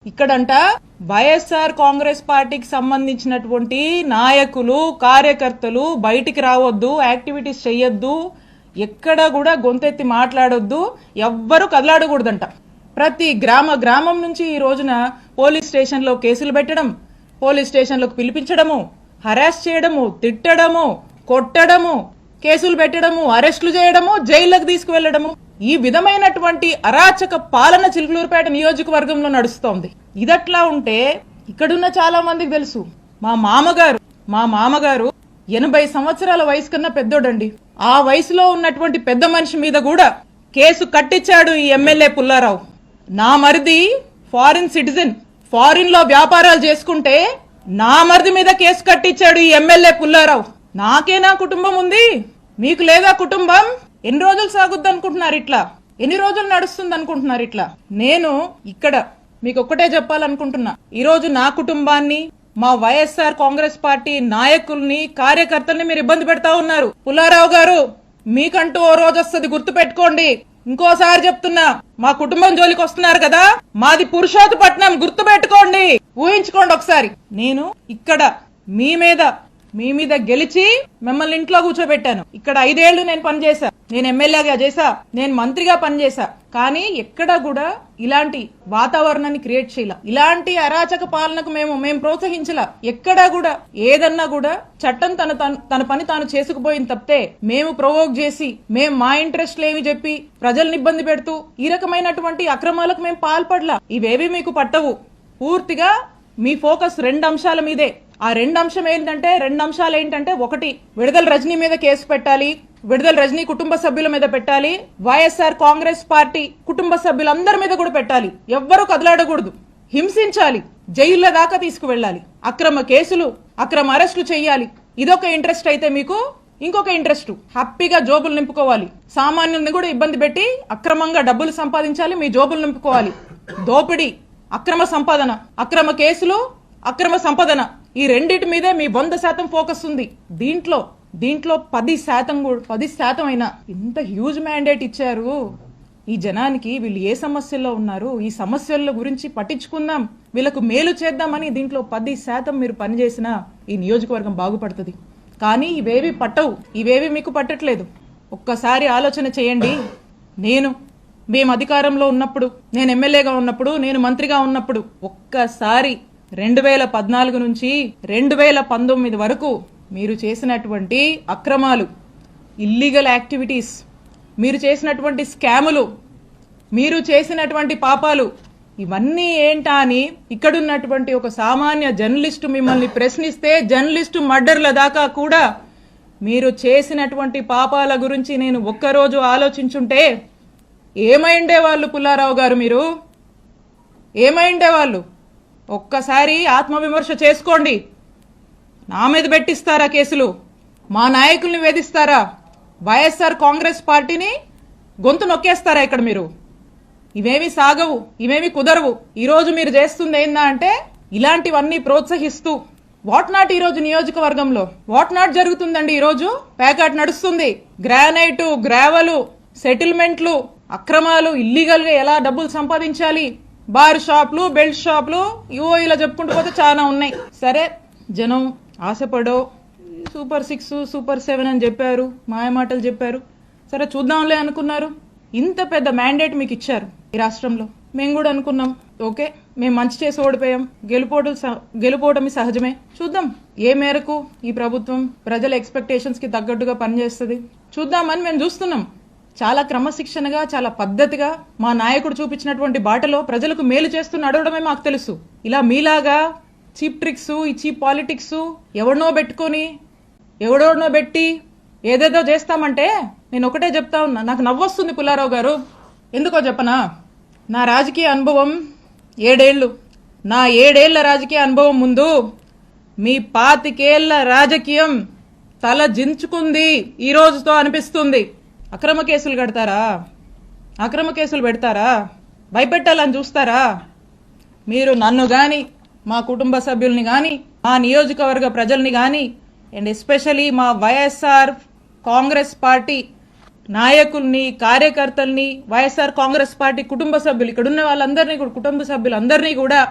ఇక్కడంట వైఎస్ఆర్ కాంగ్రెస్ పార్టీకి సంబంధించినటువంటి నాయకులు కార్యకర్తలు బయటికి రావద్దు, యాక్టివిటీస్ చెయ్యొద్దు, ఎక్కడ కూడా గొంతెత్తి మాట్లాడొద్దు, ఎవ్వరూ కదలాడకూడదంట. ప్రతి గ్రామం నుంచి ఈ రోజున పోలీస్ స్టేషన్లో కేసులు పెట్టడం, పోలీస్ స్టేషన్లకు పిలిపించడము, హరాస్ చేయడము, తిట్టడము, కొట్టడము, కేసులు పెట్టడము, అరెస్టులు చేయడము, జైళ్లకు తీసుకువెళ్లడము, ఈ విధమైనటువంటి అరాచక పాలన చిలుకలూరుపేట నియోజకవర్గంలో నడుస్తోంది. ఇదట్లా ఉంటే ఇక్కడున్న చాలా మందికి తెలుసు, మా మామగారు 80 సంవత్సరాల వయసు కన్నా పెద్దోడండి. ఆ వయసులో ఉన్నటువంటి పెద్ద మనిషి మీద కూడా కేసు కట్టించాడు ఈ ఎమ్మెల్యే పుల్లారావు. నా మరిది ఫారిన్ సిటిజన్, ఫారిన్ లో వ్యాపారాలు చేసుకుంటే నా మరిది మీద కేసు కట్టించాడు ఈ ఎమ్మెల్యే పుల్లారావు. నాకేనా కుటుంబం ఉంది, మీకు లేదా కుటుంబం? ఎన్ని రోజులు సాగుద్ది అనుకుంటున్నారు ఇట్లా? ఎన్ని రోజులు నడుస్తుంది అనుకుంటున్నారు ఇట్లా? నేను ఇక్కడ మీకు ఒక్కటే చెప్పాలనుకుంటున్నా, ఈ రోజు నా కుటుంబాన్ని, మా వైఎస్ఆర్ కాంగ్రెస్ పార్టీ నాయకుల్ని, కార్యకర్తల్ని మీరు ఇబ్బంది పెడతా ఉన్నారు. పుల్లారావు గారు, మీకంటూ ఓ రోజు వస్తుంది, గుర్తు పెట్టుకోండి. ఇంకోసారి చెప్తున్నా, మా కుటుంబం జోలికి వస్తున్నారు కదా, మాది పురుషోత్తపట్నం, గుర్తు పెట్టుకోండి, ఊహించుకోండి ఒకసారి. నేను ఇక్కడ మీ మీద గెలిచి మిమ్మల్ని ఇంట్లో కూర్చోబెట్టాను. ఇక్కడ 5 ఏళ్లు నేను పనిచేశా, నేను ఎమ్మెల్యేగా చేశా, నేను మంత్రిగా పనిచేశా. కానీ ఎక్కడా కూడా ఇలాంటి వాతావరణాన్ని క్రియేట్ చేయాల, ఇలాంటి అరాచక పాలనకు మేము ప్రోత్సహించలా. ఎక్కడా కూడా ఏదన్నా కూడా చట్టం తన పని తాను చేసుకుపోయింది తప్పితే మేము ప్రొవోక్ చేసి, మేము మా ఇంట్రెస్ట్లు ఏమి చెప్పి ప్రజల్ని ఇబ్బంది పెడుతూ ఈ రకమైనటువంటి అక్రమాలకు మేము పాల్పడలా. ఇవేవి మీకు పట్టవు. పూర్తిగా మీ ఫోకస్ 2 అంశాల మీదే. ఆ 2 అంశాలు ఏంటంటే, ఒకటి, విడుదల రజనీ మీద కేసు పెట్టాలి, విడుదల రజనీ కుటుంబ సభ్యుల మీద పెట్టాలి, వైఎస్ఆర్ కాంగ్రెస్ పార్టీ కుటుంబ సభ్యులందరి మీద కూడా పెట్టాలి. ఎవ్వరూ కదలాడకూడదు, హింసించాలి, జైళ్ల దాకా తీసుకువెళ్ళాలి, అక్రమ కేసులు, అక్రమ అరెస్టులు చేయాలి. ఇదొక ఇంట్రెస్ట్ అయితే మీకు ఇంకొక ఇంట్రెస్ట్, హ్యాపీగా జోబులు నింపుకోవాలి, సామాన్యుల్ని కూడా ఇబ్బంది పెట్టి అక్రమంగా డబ్బులు సంపాదించాలి, మీ జోబులు నింపుకోవాలి. దోపిడీ, అక్రమ సంపాదన, అక్రమ కేసులు, అక్రమ సంపాదన, ఈ రెండిటి మీదే మీ 100% ఫోకస్ ఉంది. దీంట్లో 10% అయినా ఇంత హ్యూజ్ మ్యాండేట్ ఇచ్చారు ఈ జనానికి. వీళ్ళు ఏ సమస్యల్లో ఉన్నారు, ఈ సమస్యల గురించి పట్టించుకుందాం, వీళ్ళకు మేలు చేద్దామని దీంట్లో 10% మీరు పనిచేసినా ఈ నియోజకవర్గం బాగుపడుతుంది. కానీ ఇవేవి పట్టవు, ఇవేవి మీకు పట్టట్లేదు. ఒక్కసారి ఆలోచన చేయండి. మేము అధికారంలో ఉన్నప్పుడు, నేను ఎమ్మెల్యేగా ఉన్నప్పుడు, నేను మంత్రిగా ఉన్నప్పుడు, ఒక్కసారి 2014 నుంచి 2019 వరకు మీరు చేసినటువంటి అక్రమాలు, ఇల్లీగల్ యాక్టివిటీస్, మీరు చేసినటువంటి స్కాములు, మీరు చేసినటువంటి పాపాలు, ఇవన్నీ ఏంటా అని ఇక్కడున్నటువంటి ఒక సామాన్య జర్నలిస్టు మిమ్మల్ని ప్రశ్నిస్తే, జర్నలిస్టు మర్డర్ల దాకా కూడా మీరు చేసినటువంటి పాపాల గురించి నేను ఒక్కరోజు ఆలోచించుంటే ఏమైండేవాళ్ళు పుల్లారావు గారు? మీరు ఏమైండేవాళ్ళు? ఒక్కసారి ఆత్మవిమర్శ చేసుకోండి. నా మీద పెట్టిస్తారా కేసులు? మా నాయకుల్ని వేధిస్తారా? వైఎస్ఆర్ కాంగ్రెస్ పార్టీని గొంతు నొక్కేస్తారా ఇక్కడ మీరు? ఇవేమి సాగవు, ఇవేమి కుదరవు. ఈరోజు మీరు చేస్తుంది ఏందా అంటే, ఇలాంటివన్నీ ప్రోత్సహిస్తూ వాట్ నాట్ ఈరోజు నియోజకవర్గంలో వాట్ నాట్ జరుగుతుందండి. ఈరోజు ప్యాకాట్ నడుస్తుంది. గ్రానైటు, గ్రావెలు, సెటిల్మెంట్లు, అక్రమాలు, ఇల్లీగల్ గా ఎలా డబ్బులు సంపాదించాలి, బార్ షాప్లు, బెల్ట్ షాప్లు, ఇలా చెప్పుకుంటూ పోతే చాలా ఉన్నాయి. సరే, జనం ఆశపడో సూపర్ 6, సూపర్ 7 అని చెప్పారు, మాయమాటలు చెప్పారు. సరే చూద్దాంలే అనుకున్నారు. ఇంత పెద్ద మ్యాండేట్ మీకు ఇచ్చారు ఈ రాష్ట్రంలో. మేము కూడా అనుకున్నాం, ఓకే మేము మంచి చేసి ఓడిపోయాం, గెలుపోవటమి సహజమే, చూద్దాం ఏ మేరకు ఈ ప్రభుత్వం ప్రజల ఎక్స్పెక్టేషన్స్ కి తగ్గట్టుగా పనిచేస్తుంది చూద్దామని మేము చూస్తున్నాం. చాలా క్రమశిక్షణగా, చాలా పద్ధతిగా మా నాయకుడు చూపించినటువంటి బాటలో ప్రజలకు మేలు చేస్తూ నడవడమే మాకు తెలుసు. ఇలా మీలాగా చీప్ ట్రిక్స్, ఈ చీప్ పాలిటిక్స్, ఎవడనో పెట్టి ఏదేదో చేస్తామంటే నేను ఒకటే చెప్తా ఉన్నా, నాకు నవ్వొస్తుంది పుల్లారావు గారు. ఎందుకో చెప్పనా? నా రాజకీయ అనుభవం 7 ఏళ్లు. నా 7 ఏళ్ల రాజకీయ అనుభవం ముందు మీ 25 ఏళ్ల రాజకీయం తల జించుకుంది ఈ రోజుతో అనిపిస్తుంది. అక్రమ కేసులు కడతారా? అక్రమ కేసులు పెడతారా? భయపెట్టాలని చూస్తారా? మీరు నన్ను గాని, మా కుటుంబ సభ్యుల్ని గాని, మా నియోజకవర్గ ప్రజల్ని గాని, అండ్ ఎస్పెషలీ మా వైఎస్ఆర్ కాంగ్రెస్ పార్టీ నాయకుల్ని, కార్యకర్తల్ని, వైఎస్ఆర్ కాంగ్రెస్ పార్టీ కుటుంబ సభ్యులు, ఇక్కడున్న వాళ్ళందరినీ కూడా, కుటుంబ సభ్యులందరినీ కూడా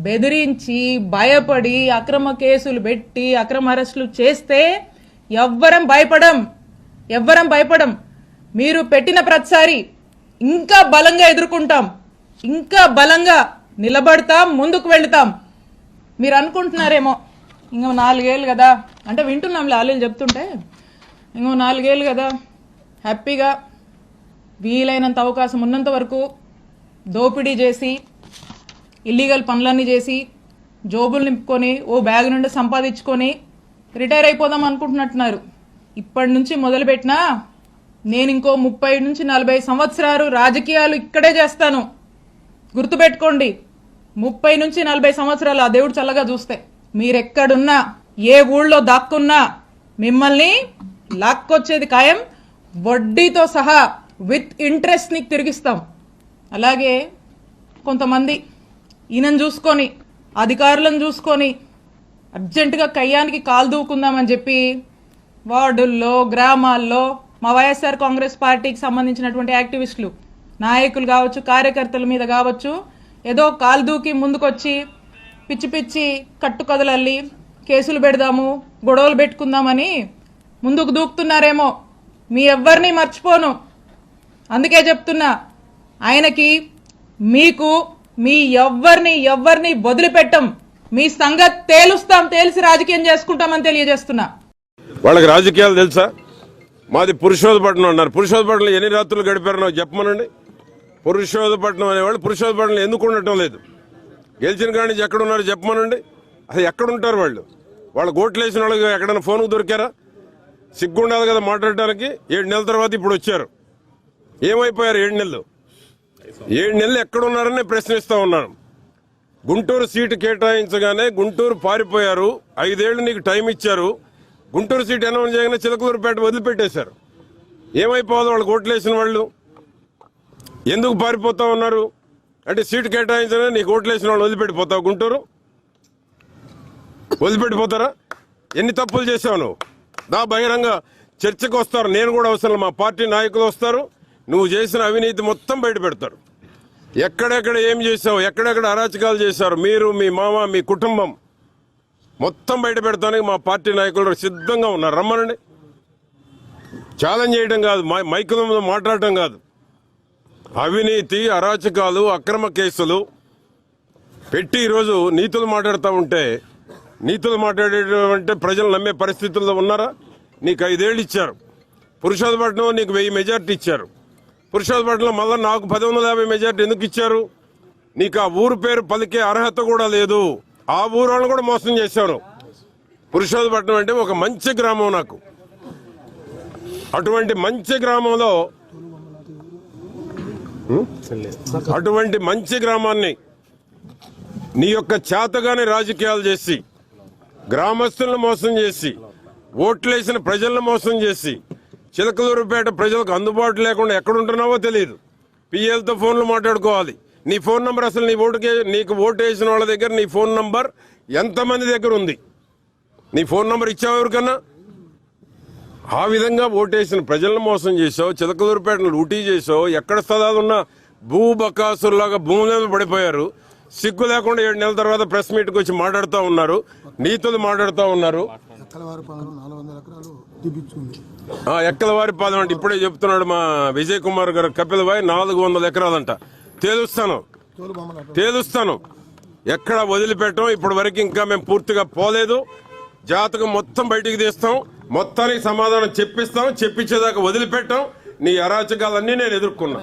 బెదిరించి, భయపడి, అక్రమ కేసులు పెట్టి, అక్రమ అరెస్టులు చేస్తే ఎవ్వరం భయపడం. మీరు పెట్టిన ప్రతిసారి ఇంకా బలంగా ఎదుర్కొంటాం, ఇంకా బలంగా నిలబడతాం, ముందుకు వెళుతాం. మీరు అనుకుంటున్నారేమో ఇంకో 4 ఏళ్ళు కదా, అంటే వింటున్నాంలే ఆలీలు చెప్తుంటే, ఇంకో 4 ఏళ్ళు కదా హ్యాపీగా వీలైనంత అవకాశం ఉన్నంత వరకు దోపిడీ చేసి, ఇల్లీగల్ పనులన్నీ చేసి, జోబులు నింపుకొని, ఓ బ్యాగ్ నుండి సంపాదించుకొని రిటైర్ అయిపోదాం అనుకుంటున్నట్టున్నారు. ఇప్పటి నుంచి మొదలుపెట్టినా నేను ఇంకో 30 నుంచి 40 సంవత్సరాలు రాజకీయాలు ఇక్కడే చేస్తాను. గుర్తుపెట్టుకోండి, 30 నుంచి 40 సంవత్సరాలు ఆ దేవుడు చల్లగా చూస్తే మీరెక్కడున్నా, ఏ ఊళ్ళో దాక్కున్నా మిమ్మల్ని లాక్కొచ్చేది ఖాయం. వడ్డీతో సహా విత్ ఇంట్రెస్ట్ నీకు తిరిగిస్తాం. అలాగే కొంతమంది ఈయనను చూసుకొని, అధికారులను చూసుకొని అర్జెంటుగా కయ్యానికి కాలు దూకుందామని చెప్పి వార్డుల్లో, గ్రామాల్లో మా వైఎస్ఆర్ కాంగ్రెస్ పార్టీకి సంబంధించినటువంటి యాక్టివిస్టులు, నాయకులు కావచ్చు, కార్యకర్తల మీద కావచ్చు, ఏదో కాలు దూకి ముందుకొచ్చి పిచ్చి పిచ్చి కట్టుకథలల్లి కేసులు పెడదాము, గొడవలు పెట్టుకుందామని ముందుకు దూకుతున్నారేమో. మీ ఎవ్వరిని మర్చిపోను. అందుకే చెప్తున్నా, ఆయనకి, మీకు, మీ ఎవ్వరిని వదిలిపెట్టం. మీ సంగతి తేల్చి రాజకీయం చేసుకుంటామని తెలియజేస్తున్నా. వాళ్ళకి రాజకీయాలు తెలుసా? మాది పురుషోత్తపట్నం అన్నారు. పురుషోత్తపట్నంలో ఎన్ని రాత్రులు గడిపారో నాకు చెప్పమనండి. పురుషోత్తపట్నం అనేవాళ్ళు పురుషోత్తపట్నంలో ఎందుకు ఉండటం లేదు? గెలిచిన కాడి నుంచి ఎక్కడున్నారో చెప్పమనండి. అసలు ఎక్కడుంటారు వాళ్ళు? వాళ్ళు ఓట్లు వేసిన వాళ్ళకి ఎక్కడైనా ఫోన్కు దొరికారా? సిగ్గుండాలి కదా మాట్లాడటానికి. 7 నెలల తర్వాత ఇప్పుడు వచ్చారు. ఏమైపోయారు 7 నెలలు? 7 నెలలు ఎక్కడున్నారని ప్రశ్నిస్తా ఉన్నాను. గుంటూరు సీటు కేటాయించగానే గుంటూరు పారిపోయారు. 5 ఏళ్లు నీకు టైం ఇచ్చారు. గుంటూరు సీటు అనౌన్స్ చేయగానే చిలకలూరుపేట వదిలిపెట్టేశారు. ఏమైపోవాలి వాళ్ళకి ఓట్లు వేసిన వాళ్ళు? ఎందుకు పారిపోతా ఉన్నారు అంటే, సీటు కేటాయించగానే నీకు ఓట్లు వేసిన వాళ్ళు వదిలిపెట్టిపోతావు? గుంటూరు వదిలిపెట్టిపోతారా? ఎన్ని తప్పులు చేసావు నువ్వు? నా బహిరంగ చర్చకు వస్తారు. నేను కూడా అవసరం, మా పార్టీ నాయకులు వస్తారు. నువ్వు చేసిన అవినీతి మొత్తం బయట పెడతారు. ఎక్కడెక్కడ ఏం చేశావు, ఎక్కడెక్కడ అరాచకాలు చేశారు, మీరు, మీ మామ, మీ కుటుంబం మొత్తం బయట పెడతానికి మా పార్టీ నాయకులు సిద్ధంగా ఉన్నారు. రమ్మనండి. ఛాలెంజ్ చేయడం కాదు, మైకుల మీద మాట్లాడటం కాదు. అవినీతి, అరాచకాలు, అక్రమ కేసులు పెట్టి ఈరోజు నీతులు మాట్లాడుతూ ఉంటే, నీతులు మాట్లాడేటంటే ప్రజలు నమ్మే పరిస్థితుల్లో ఉన్నారా? నీకు 5 ఏళ్ళు ఇచ్చారు. పురుషోత్తపట్నం నీకు 1000 మెజార్టీ ఇచ్చారు. పురుషోత్తపట్నంలో మళ్ళీ నాకు 1150 మెజార్టీ ఎందుకు ఇచ్చారు? నీకు ఆ ఊరు పేరు పలికే అర్హత కూడా లేదు. ఆ ఊరు వాళ్ళని కూడా మోసం చేశాను. పురుషోత్తపట్నం అంటే ఒక మంచి గ్రామం నాకు. అటువంటి మంచి గ్రామంలో, అటువంటి మంచి గ్రామాన్ని నీ యొక్క చేతగానే రాజకీయాలు చేసి, గ్రామస్తులను మోసం చేసి, ఓట్లేసిన ప్రజలను మోసం చేసి, చిలకలూరుపేట ప్రజలకు అందుబాటు లేకుండా ఎక్కడుంటున్నావో తెలియదు. పిఎల్తో ఫోన్లు మాట్లాడుకోవాలి. నీ ఫోన్ నంబర్ అసలు నీకు ఓటు వేసిన వాళ్ళ దగ్గర నీ ఫోన్ నంబర్ ఎంతమంది దగ్గర ఉంది? నీ ఫోన్ నంబర్ ఇచ్చావు ఎవరికన్నా? ఆ విధంగా ఓటేసిన ప్రజలను మోసం చేసావు. చిలకలూరుపేటను లూటీ చేసావు. ఎక్కడ స్థలాలు ఉన్నా భూబకాసుల్లాగా భూమి మీద పడిపోయారు. సిగ్గు లేకుండా 7 నెలల తర్వాత ప్రెస్ మీట్కి వచ్చి మాట్లాడుతూ ఉన్నారు, నీతులు మాట్లాడుతూ ఉన్నారు. ఎక్కలవారిపాలెం అంటే ఇప్పుడే చెప్తున్నాడు మా విజయ్ కుమార్ గారు, కపిల్ భాయ్ 400 ఎకరాలంట. తేలుస్తాను. ఎక్కడ వదిలిపెట్టం. ఇప్పటి వరకు ఇంకా మేము పూర్తిగా పోలేదు. జాతకం మొత్తం బయటికి తీస్తాం. మొత్తానికి సమాధానం చెప్పిస్తాం. చెప్పించేదాకా వదిలిపెట్టాం. నీ అరాచకాలన్నీ నేను ఎదుర్కొన్నా.